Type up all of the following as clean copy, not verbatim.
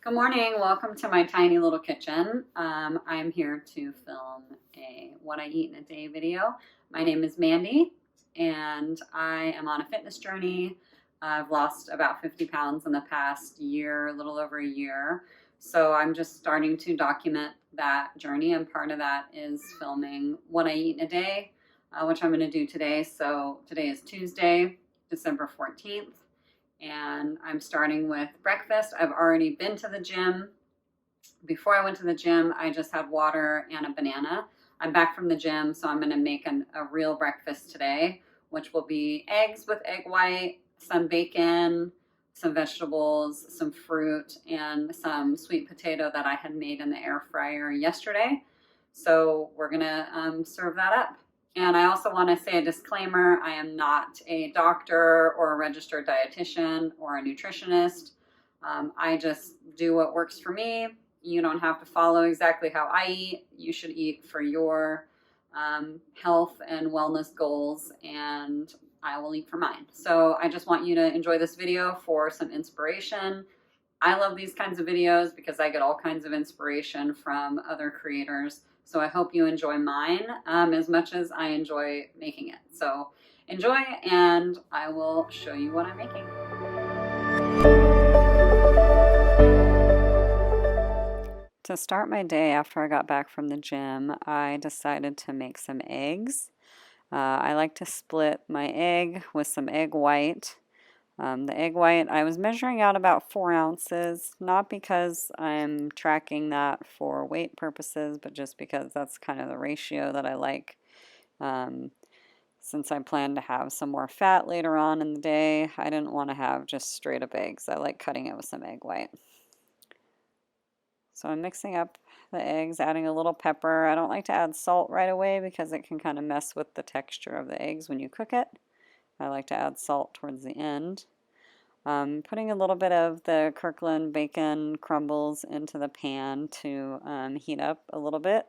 Good morning. Welcome to my tiny little kitchen. I'm here to film a what I eat in a day video. My name is Mandy and I am on a fitness journey. I've lost about 50 pounds in the past year, a little over a year. So I'm just starting to document that journey, and part of that is filming what I eat in a day, which I'm going to do today. So today is Tuesday, December 14th. And I'm starting with breakfast. I've already been to the gym. Before I went to the gym, I just had water and a banana. I'm back from the gym, so I'm going to make a real breakfast today, which will be eggs with egg white, some bacon, some vegetables, some fruit, and some sweet potato that I had made in the air fryer yesterday. So we're going to serve that up. And I also want to say a disclaimer, I am not a doctor or a registered dietitian or a nutritionist. I just do what works for me. You don't have to follow exactly how I eat. You should eat for your health and wellness goals, and I will eat for mine. So I just want you to enjoy this video for some inspiration. I love these kinds of videos because I get all kinds of inspiration from other creators. So I hope you enjoy mine as much as I enjoy making it. So enjoy, and I will show you what I'm making. To start my day after I got back from the gym, I decided to make some eggs. I like to split my egg with some egg white. The egg white, I was measuring out about 4 ounces, not because I'm tracking that for weight purposes, but just because that's kind of the ratio that I like. Since I plan to have some more fat later on in the day, I didn't want to have just straight up eggs. I like cutting it with some egg white. So I'm mixing up the eggs, adding a little pepper. I don't like to add salt right away because it can kind of mess with the texture of the eggs when you cook it. I like to add salt towards the end. Putting a little bit of the Kirkland bacon crumbles into the pan to heat up a little bit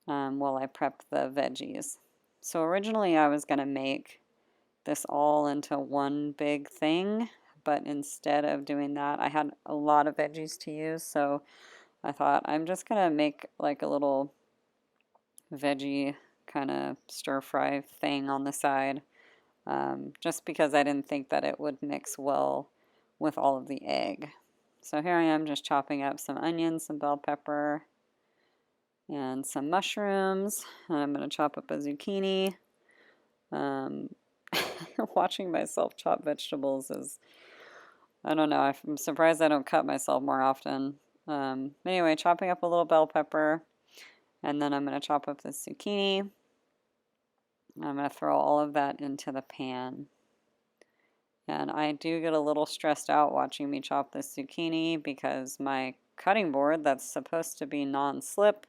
while I prep the veggies. So originally I was going to make this all into one big thing, but instead of doing that, I had a lot of veggies to use, so I thought I'm just going to make like a little veggie kind of stir fry thing on the side. Just because I didn't think that it would mix well with all of the egg. So here I am just chopping up some onions, some bell pepper, and some mushrooms. And I'm going to chop up a zucchini. Watching myself chop vegetables is, I don't know, I'm surprised I don't cut myself more often. Anyway, chopping up a little bell pepper, and then I'm going to chop up the zucchini. I'm going to throw all of that into the pan. And I do get a little stressed out watching me chop this zucchini because my cutting board that's supposed to be non-slip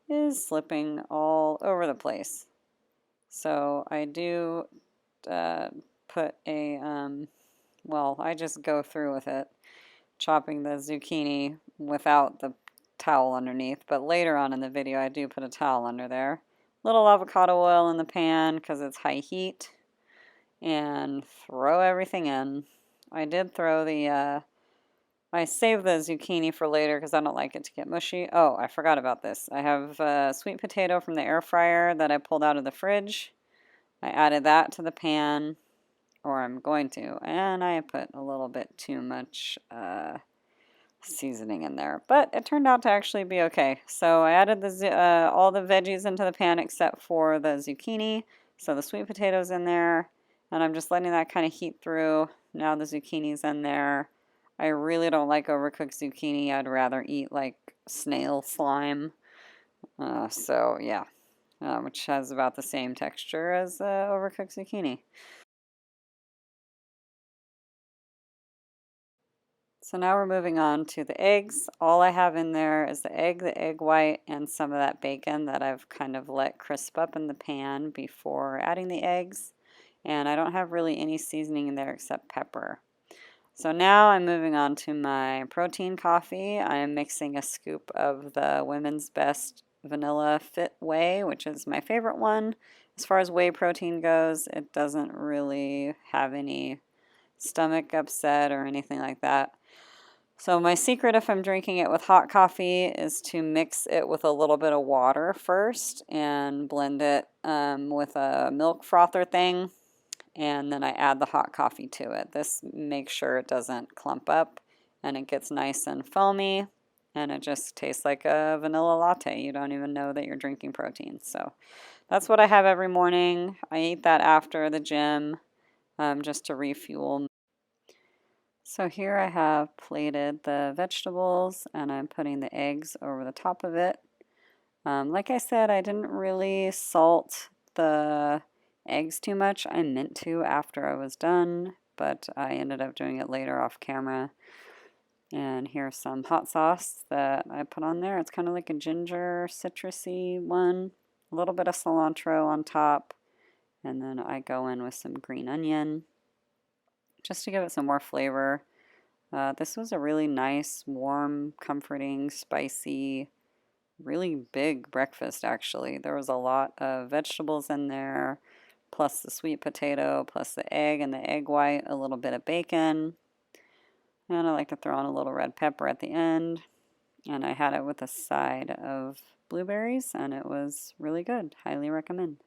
is slipping all over the place. So I do put a, well, I just go through with it, chopping the zucchini without the towel underneath. But later on in the video, I do put a towel under there. Little avocado oil in the pan because it's high heat. And throw everything in. I did throw the, I saved the zucchini for later because I don't like it to get mushy. Oh, I forgot about this. I have sweet potato from the air fryer that I pulled out of the fridge. I added that to the pan, or I'm going to, and I put a little bit too much seasoning in there, but it turned out to actually be okay. So I added all the veggies into the pan except for the zucchini. So the sweet potatoes in there, and I'm just letting that kind of heat through. Now the zucchini's in there. I really don't like overcooked zucchini. I'd rather eat like snail slime. So yeah, which has about the same texture as overcooked zucchini. So now we're moving on to the eggs. All I have in there is the egg white, and some of that bacon that I've kind of let crisp up in the pan before adding the eggs. And I don't have really any seasoning in there except pepper. So now I'm moving on to my protein coffee. I am mixing a scoop of the Women's Best Vanilla Fit Whey, which is my favorite one. As far as whey protein goes, it doesn't really have any stomach upset or anything like that. So my secret if I'm drinking it with hot coffee is to mix it with a little bit of water first and blend it with a milk frother thing, and then I add the hot coffee to it. This makes sure it doesn't clump up and it gets nice and foamy, and it just tastes like a vanilla latte. You don't even know that you're drinking protein. So that's what I have every morning. I eat that after the gym just to refuel. So here I have plated the vegetables and I'm putting the eggs over the top of it. Like I said, I didn't really salt the eggs too much. I meant to after I was done, but I ended up doing it later off camera. And here's some hot sauce that I put on there. It's kind of like a ginger citrusy one. A little bit of cilantro on top. And then I go in with some green onion just to give it some more flavor. This was a really nice, warm, comforting, spicy, really big breakfast actually. There was a lot of vegetables in there, plus the sweet potato, plus the egg and the egg white, a little bit of bacon. And I like to throw in a little red pepper at the end. And I had it with a side of blueberries and it was really good. Highly recommend.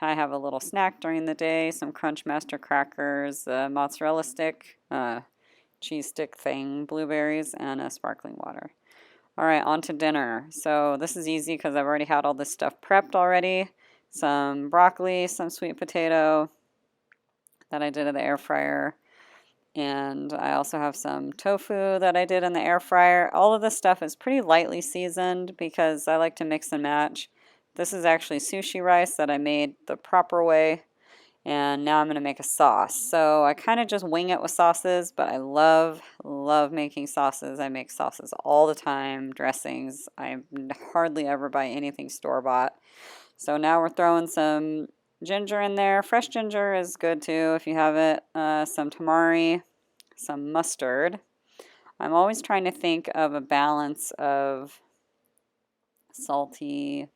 I have a little snack during the day, some Crunchmaster crackers, a mozzarella stick, cheese stick thing, blueberries, and a sparkling water. All right, on to dinner. So this is easy because I've already had all this stuff prepped already. Some broccoli, some sweet potato that I did in the air fryer. And I also have some tofu that I did in the air fryer. All of this stuff is pretty lightly seasoned because I like to mix and match. This is actually sushi rice that I made the proper way. And now I'm going to make a sauce. So I kind of just wing it with sauces, but I love making sauces. I make sauces all the time, dressings. I hardly ever buy anything store-bought. So now we're throwing some ginger in there. Fresh ginger is good too if you have it. Some tamari, some mustard. I'm always trying to think of a balance of salty,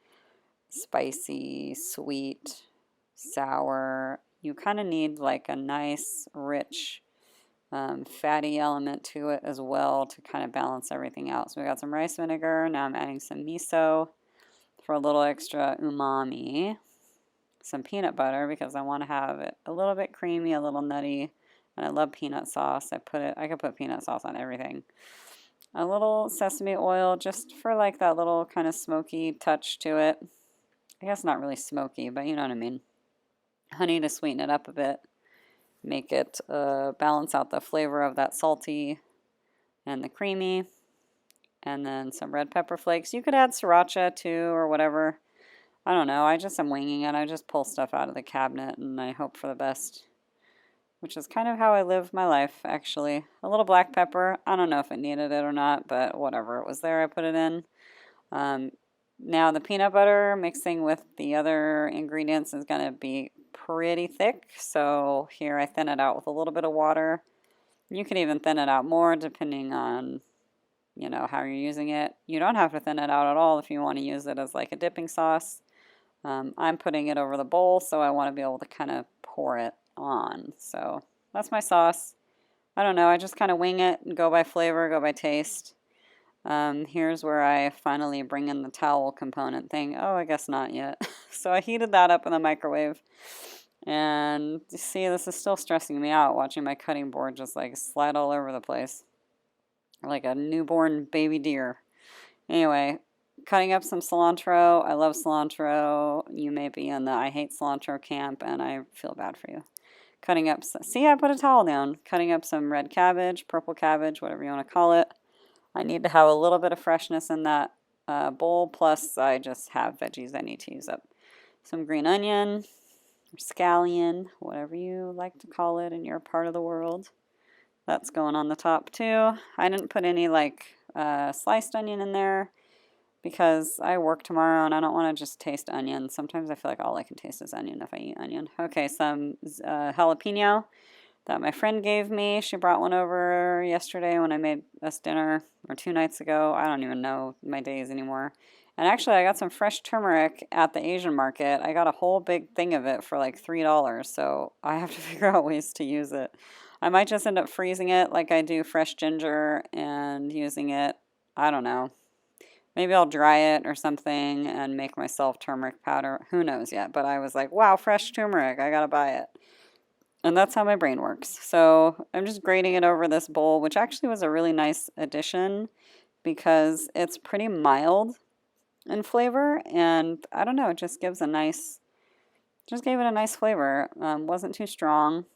spicy, sweet, sour. You kind of need like a nice, rich, fatty element to it as well to kind of balance everything out. So we got some rice vinegar. Now I'm adding some miso for a little extra umami. Some peanut butter because I want to have it a little bit creamy, a little nutty. And I love peanut sauce. I could put peanut sauce on everything. A little sesame oil just for like that little kind of smoky touch to it. I guess not really smoky, but you know what I mean. Honey to sweeten it up a bit. Make it balance out the flavor of that salty and the creamy. And then some red pepper flakes. You could add sriracha too or whatever. I don't know. I just am winging it. I just pull stuff out of the cabinet and I hope for the best. Which is kind of how I live my life, actually. A little black pepper. I don't know if it needed it or not, but whatever. It was there. I put it in. Now the peanut butter mixing with the other ingredients is going to be pretty thick. So here I thin it out with a little bit of water. You can even thin it out more depending on, you know, how you're using it. You don't have to thin it out at all if you want to use it as like a dipping sauce. I'm putting it over the bowl, so I want to be able to kind of pour it on. So that's my sauce. I don't know. I just kind of wing it and go by flavor, go by taste. Here's where I finally bring in the towel component thing. Oh, I guess not yet. So I heated that up in the microwave. And you see, this is still stressing me out watching my cutting board just like slide all over the place. Like a newborn baby deer. Anyway, cutting up some cilantro. I love cilantro. You may be in the I hate cilantro camp, and I feel bad for you. Cutting up, see, I put a towel down. Cutting up some red cabbage, purple cabbage, whatever you want to call it. I need to have a little bit of freshness in that bowl, plus I just have veggies I need to use up. Some green onion, or scallion, whatever you like to call it in your part of the world. That's going on the top too. I didn't put any like sliced onion in there because I work tomorrow and I don't want to just taste onion. Sometimes I feel like all I can taste is onion if I eat onion. Okay, some jalapeno that my friend gave me. She brought one over yesterday when I made us dinner, or 2 nights ago. I don't even know my days anymore. And actually, I got some fresh turmeric at the Asian market. I got a whole big thing of it for like $3, so I have to figure out ways to use it. I might just end up freezing it like I do fresh ginger and using it. I don't know. Maybe I'll dry it or something and make myself turmeric powder. Who knows yet? But I was like, wow, fresh turmeric. I gotta buy it. And that's how my brain works. So I'm just grating it over this bowl, which actually was a really nice addition because it's pretty mild in flavor. And I don't know, it just gives a nice, just gave it a nice flavor. Wasn't too strong.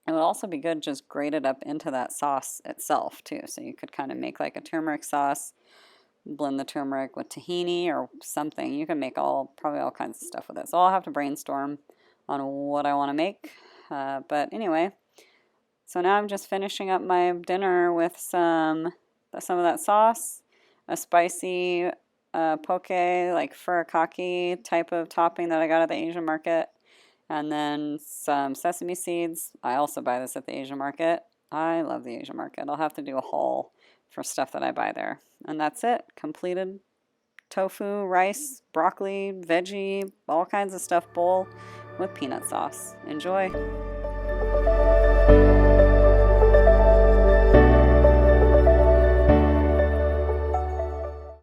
It would also be good just grate it up into that sauce itself too. So you could kind of make like a turmeric sauce, blend the turmeric with tahini or something. You can make probably all kinds of stuff with it. So I'll have to brainstorm on what I want to make. But anyway, so now I'm just finishing up my dinner with some of that sauce, a spicy poke, like furikake type of topping that I got at the Asian market, and then some sesame seeds. I also buy this at the Asian market. I love the Asian market. I'll have to do a haul for stuff that I buy there. And that's it. Completed tofu, rice, broccoli, veggie, all kinds of stuff bowl with peanut sauce. Enjoy.